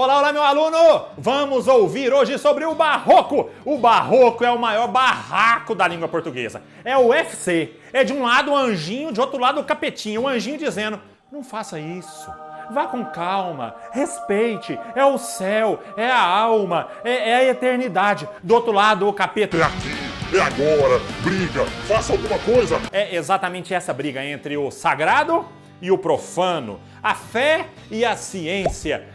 Olá, olá, meu aluno! Vamos ouvir hoje sobre o barroco. O barroco é o maior barraco da língua portuguesa. É o UFC. É de um lado o anjinho, de outro lado o capetinho. O anjinho dizendo, não faça isso. Vá com calma, respeite, é o céu, é a alma, é a eternidade. Do outro lado o capeta. É aqui, é agora, briga, faça alguma coisa. É exatamente essa briga entre o sagrado e o profano, a fé e a ciência,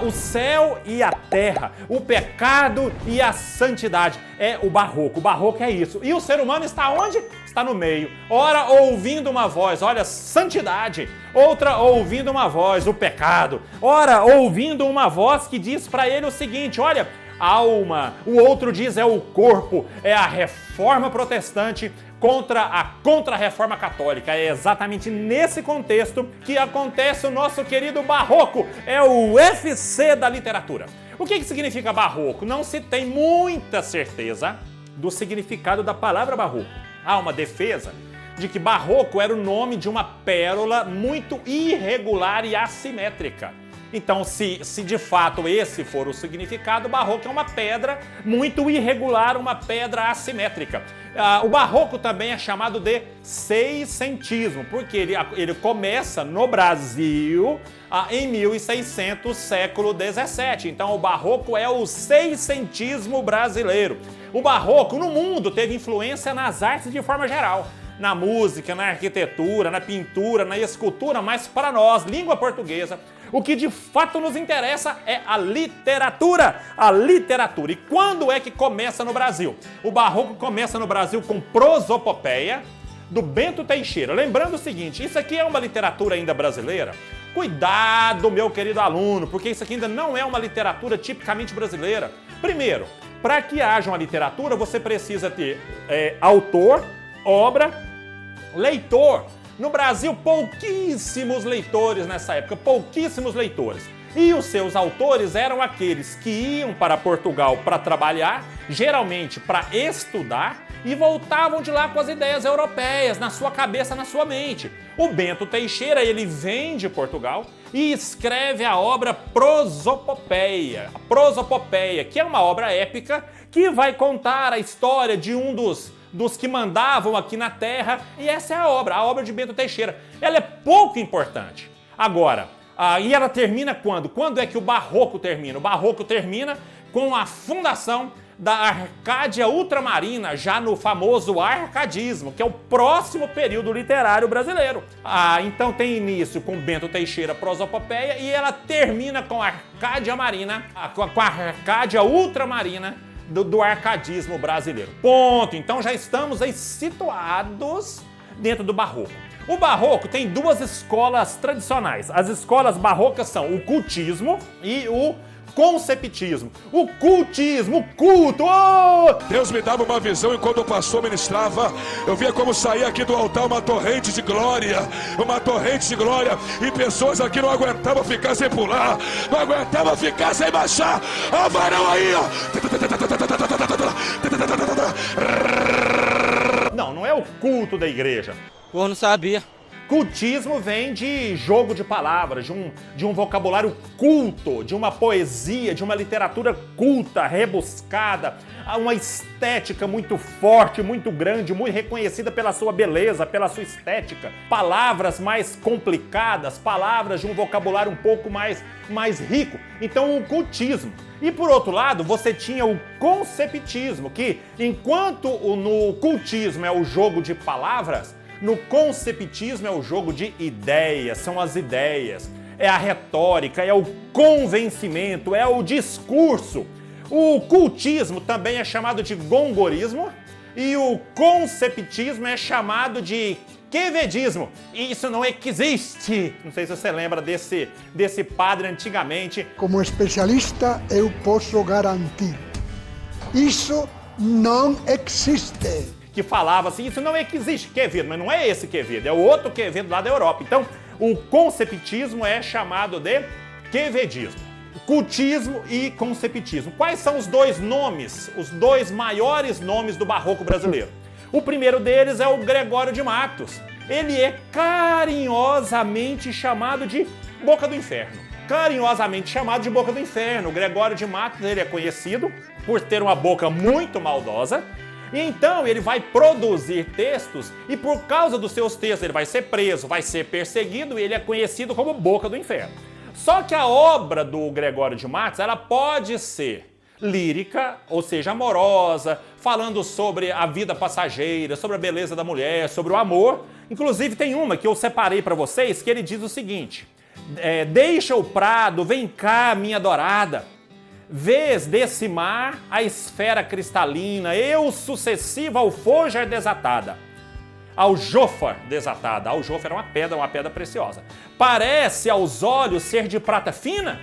o céu e a terra, o pecado e a santidade. É o barroco. O barroco é isso. E o ser humano está onde? Está no meio. Ora ouvindo uma voz, olha, santidade. Outra ouvindo uma voz, o pecado. Ora ouvindo uma voz que diz para ele o seguinte, olha, alma. O outro diz é o corpo, é a reforma protestante contra a contra-reforma católica. É exatamente nesse contexto que acontece o nosso querido barroco. É o UFC da literatura. O que significa barroco? Não se tem muita certeza do significado da palavra barroco. Há uma defesa de que barroco era o nome de uma pérola muito irregular e assimétrica. Então, se de fato esse for o significado, o barroco é uma pedra muito irregular, uma pedra assimétrica. O barroco também é chamado de seiscentismo, porque ele começa no Brasil em 1600, século 17. Então, o barroco é o seiscentismo brasileiro. O barroco no mundo teve influência nas artes de forma geral. Na música, na arquitetura, na pintura, na escultura, mas para nós, língua portuguesa, o que de fato nos interessa é a literatura. A literatura. E quando é que começa no Brasil? O barroco começa no Brasil com Prosopopeia, do Bento Teixeira. Lembrando o seguinte, isso aqui é uma literatura ainda brasileira? Cuidado, meu querido aluno, porque isso aqui ainda não é uma literatura tipicamente brasileira. Primeiro, para que haja uma literatura, você precisa ter autor, obra, leitor. No Brasil, pouquíssimos leitores nessa época, pouquíssimos leitores. E os seus autores eram aqueles que iam para Portugal para trabalhar, geralmente para estudar, e voltavam de lá com as ideias europeias na sua cabeça, na sua mente. O Bento Teixeira, ele vem de Portugal e escreve a obra Prosopopeia. A Prosopopeia, que é uma obra épica que vai contar a história de um dos que mandavam aqui na Terra, e essa é a obra de Bento Teixeira. Ela é pouco importante. Agora, e ela termina quando? Quando é que o barroco termina? O barroco termina com a fundação da Arcádia Ultramarina, já no famoso arcadismo, que é o próximo período literário brasileiro. Então tem início com Bento Teixeira, Prosopopeia, e ela termina com a Arcádia Marina, com a Arcádia Ultramarina, do arcadismo brasileiro. Ponto. Então já estamos aí situados dentro do barroco. O barroco tem duas escolas tradicionais. As escolas barrocas são o cultismo e o conceptismo. O cultismo, o culto. Oh! Deus me dava uma visão enquanto o pastor ministrava. Eu via como saía aqui do altar uma torrente de glória. Uma torrente de glória. E pessoas aqui não aguentavam ficar sem pular. Não aguentavam ficar sem baixar. Ó, varão aí, ó. Não é o culto da igreja. Eu não sabia. Cultismo vem de jogo de palavras, de um vocabulário culto, de uma poesia, de uma literatura culta, rebuscada, uma estética muito forte, muito grande, muito reconhecida pela sua beleza, pela sua estética. Palavras mais complicadas, palavras de um vocabulário um pouco mais rico. Então, o cultismo. E por outro lado, você tinha o conceptismo, que enquanto no cultismo é o jogo de palavras, no conceptismo é o jogo de ideias, são as ideias, é a retórica, é o convencimento, é o discurso. O cultismo também é chamado de gongorismo e o conceptismo é chamado de quevedismo. Isso não existe. Não sei se você lembra desse padre antigamente. Como especialista, eu posso garantir, isso não existe. Que falava assim, isso não existe, Quevedo, mas não é esse Quevedo, é o outro Quevedo lá da Europa. Então, o conceptismo é chamado de quevedismo. Cultismo e conceptismo. Quais são os dois nomes, os dois maiores nomes do barroco brasileiro? O primeiro deles é o Gregório de Matos. Ele é carinhosamente chamado de Boca do Inferno. carinhosamente chamado de boca do inferno. O Gregório de Matos, ele é conhecido por ter uma boca muito maldosa, e então ele vai produzir textos e por causa dos seus textos ele vai ser preso, vai ser perseguido e ele é conhecido como boca do inferno. Só que a obra do Gregório de Matos, ela pode ser lírica, ou seja, amorosa, falando sobre a vida passageira, sobre a beleza da mulher, sobre o amor. Inclusive tem uma que eu separei para vocês que ele diz o seguinte: deixa o prado, vem cá, minha adorada. Vês desse mar a esfera cristalina, eu sucessiva alforja desatada. Aljôfar desatada. Aljôfar era uma pedra preciosa. Parece aos olhos ser de prata fina?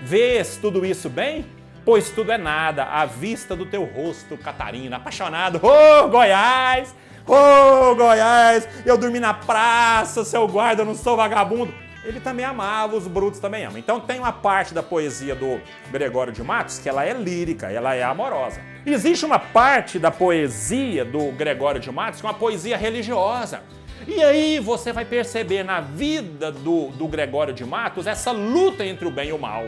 Vês tudo isso bem? Pois tudo é nada à vista do teu rosto, Catarina. Apaixonado. Ô, Goiás! Ô, Goiás! Eu dormi na praça, seu guarda, eu não sou vagabundo. Ele também amava, os brutos também amam. Então tem uma parte da poesia do Gregório de Matos que ela é lírica, ela é amorosa. Existe uma parte da poesia do Gregório de Matos que é uma poesia religiosa. E aí você vai perceber na vida do Gregório de Matos essa luta entre o bem e o mal.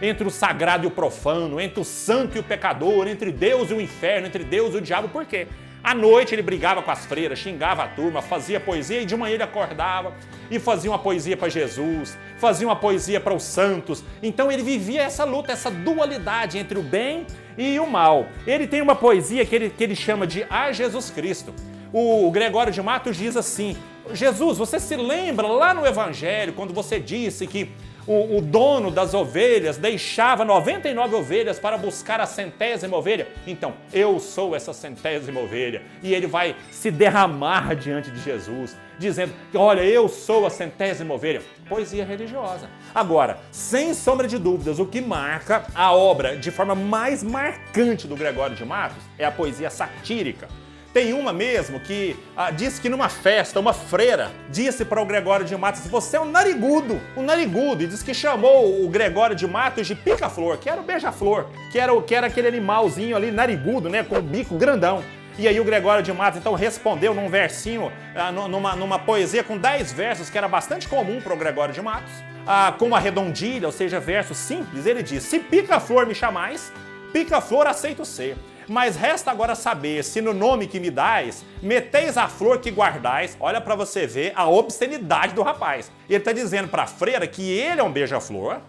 Entre o sagrado e o profano, entre o santo e o pecador, entre Deus e o inferno, entre Deus e o diabo. Por quê? À noite ele brigava com as freiras, xingava a turma, fazia poesia e de manhã ele acordava e fazia uma poesia para Jesus, fazia uma poesia para os santos. Então ele vivia essa luta, essa dualidade entre o bem e o mal. Ele tem uma poesia que ele chama de A Jesus Cristo. O Gregório de Matos diz assim: Jesus, você se lembra lá no Evangelho quando você disse que o dono das ovelhas deixava 99 ovelhas para buscar a 100ª ovelha? Então, eu sou essa 100ª ovelha. E ele vai se derramar diante de Jesus, dizendo: olha, eu sou a 100ª ovelha. Poesia religiosa. Agora, sem sombra de dúvidas, o que marca a obra de forma mais marcante do Gregório de Matos é a poesia satírica. Tem uma mesmo que disse que numa festa, uma freira disse para o Gregório de Matos: você é um narigudo, e disse que chamou o Gregório de Matos de pica-flor, que era o beija-flor, que era aquele animalzinho ali, narigudo, né, com o bico grandão. E aí o Gregório de Matos então respondeu num versinho, numa poesia com 10 versos, que era bastante comum para o Gregório de Matos, com uma redondilha, ou seja, versos simples. Ele diz: se pica-flor me chamais, pica-flor aceito ser. Mas resta agora saber se no nome que me dais, meteis a flor que guardais. Olha para você ver a obscenidade do rapaz. Ele está dizendo para a freira que ele é um beija-flor,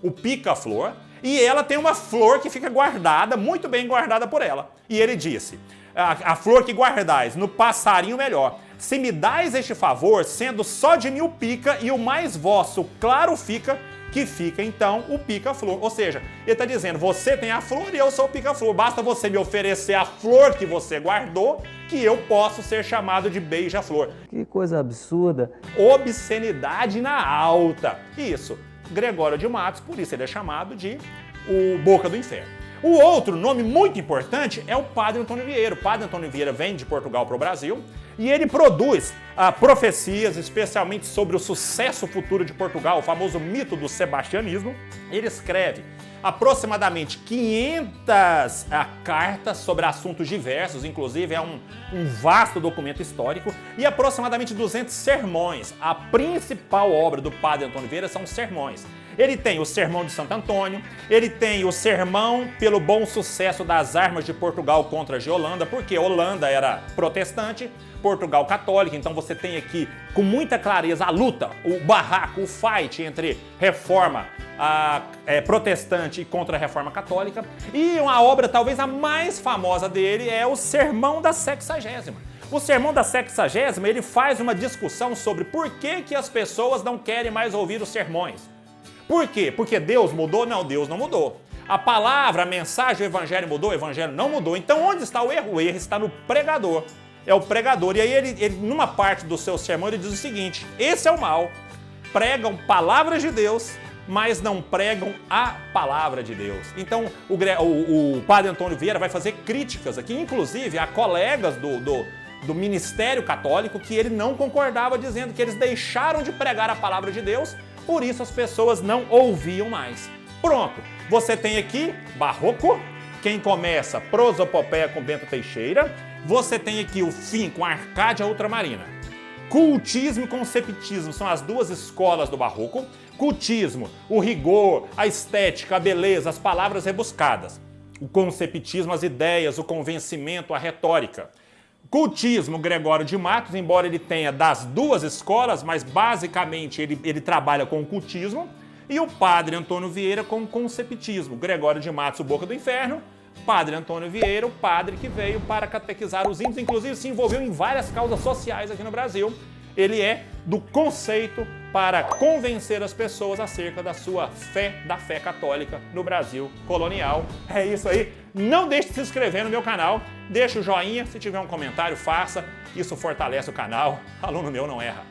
o pica-flor, e ela tem uma flor que fica guardada, muito bem guardada por ela. E ele disse: a flor que guardais, no passarinho melhor. Se me dais este favor, sendo só de mim o pica e o mais vosso claro fica, que fica então o pica-flor. Ou seja, ele está dizendo: você tem a flor e eu sou o pica-flor. Basta você me oferecer a flor que você guardou, que eu posso ser chamado de beija-flor. Que coisa absurda. Obscenidade na alta. Isso, Gregório de Matos, por isso ele é chamado de o Boca do Inferno. O outro nome muito importante é o Padre Antônio Vieira. O Padre Antônio Vieira vem de Portugal para o Brasil e ele produz profecias, especialmente sobre o sucesso futuro de Portugal, o famoso mito do sebastianismo. Ele escreve aproximadamente 500 cartas sobre assuntos diversos, inclusive é um vasto documento histórico, e aproximadamente 200 sermões. A principal obra do Padre Antônio Vieira são os sermões. Ele tem o Sermão de Santo Antônio, ele tem o Sermão pelo bom sucesso das armas de Portugal contra a Holanda, porque a Holanda era protestante, Portugal católica, então você tem aqui com muita clareza a luta, o barraco, o fight entre reforma protestante e contra a reforma católica. E uma obra talvez a mais famosa dele é o Sermão da Sexagésima. O Sermão da Sexagésima, ele faz uma discussão sobre por que as pessoas não querem mais ouvir os sermões. Por quê? Porque Deus mudou? Não, Deus não mudou. A palavra, a mensagem, o evangelho mudou? O evangelho não mudou. Então onde está o erro? O erro está no pregador. É o pregador. E aí ele numa parte do seu sermão, ele diz o seguinte: esse é o mal. Pregam palavras de Deus, mas não pregam a palavra de Deus. Então o Padre Antônio Vieira vai fazer críticas aqui, inclusive a colegas do ministério católico, que ele não concordava, dizendo que eles deixaram de pregar a palavra de Deus, por isso as pessoas não ouviam mais. Pronto, você tem aqui Barroco, quem começa Prosopopeia com Bento Teixeira, você tem aqui o fim com Arcádia Ultramarina. Cultismo e conceptismo são as duas escolas do barroco. Cultismo, o rigor, a estética, a beleza, as palavras rebuscadas. O conceptismo, as ideias, o convencimento, a retórica. Cultismo, Gregório de Matos, embora ele tenha das duas escolas, mas basicamente ele trabalha com o cultismo. E o padre Antônio Vieira com o conceptismo. Gregório de Matos, o Boca do Inferno. Padre Antônio Vieira, o padre que veio para catequizar os índios, inclusive se envolveu em várias causas sociais aqui no Brasil. Ele é do conceito para convencer as pessoas acerca da sua fé, da fé católica no Brasil colonial. É isso aí. Não deixe de se inscrever no meu canal, deixa o joinha, se tiver um comentário, faça. Isso fortalece o canal. Aluno meu não erra.